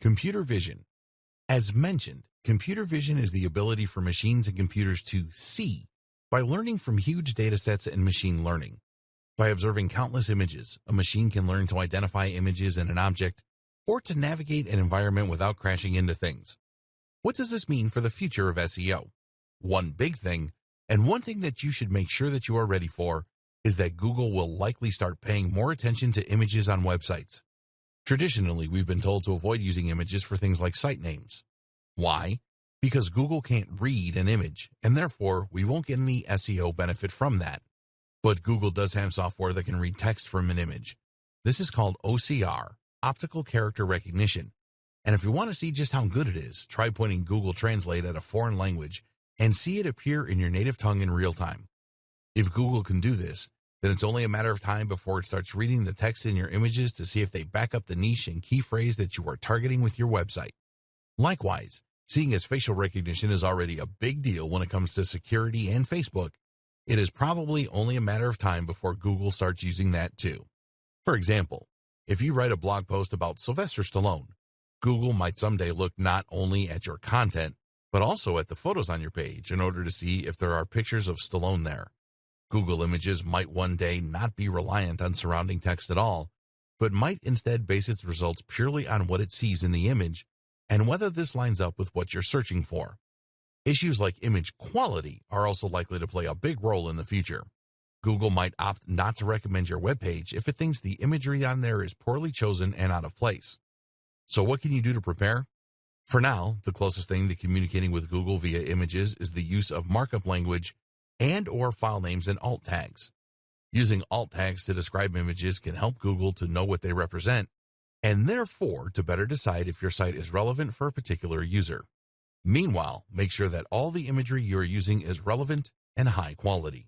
Computer vision. As mentioned, computer vision is the ability for machines and computers to see by learning from huge data sets and machine learning. By observing countless images, a machine can learn to identify images in an object or to navigate an environment without crashing into things. What does this mean for the future of SEO? One big thing, and one thing that you should make sure that you are ready for, is that Google will likely start paying more attention to images on websites. Traditionally, we've been told to avoid using images for things like site names. Why? Because Google can't read an image, and therefore we won't get any SEO benefit from that. But Google does have software that can read text from an image. This is called OCR, Optical Character Recognition. And if you want to see just how good it is, try pointing Google Translate at a foreign language and see it appear in your native tongue in real time. If Google can do this, then it's only a matter of time before it starts reading the text in your images to see if they back up the niche and key phrase that you are targeting with your website. Likewise, seeing as facial recognition is already a big deal when it comes to security and Facebook, it is probably only a matter of time before Google starts using that too. For example, if you write a blog post about Sylvester Stallone, Google might someday look not only at your content, but also at the photos on your page in order to see if there are pictures of Stallone there. Google Images might one day not be reliant on surrounding text at all, but might instead base its results purely on what it sees in the image and whether this lines up with what you're searching for. Issues like image quality are also likely to play a big role in the future. Google might opt not to recommend your web page if it thinks the imagery on there is poorly chosen and out of place. So what can you do to prepare? For now, the closest thing to communicating with Google via images is the use of markup language and/or file names and alt tags. Using alt tags to describe images can help Google to know what they represent, and therefore to better decide if your site is relevant for a particular user. Meanwhile, make sure that all the imagery you are using is relevant and high quality.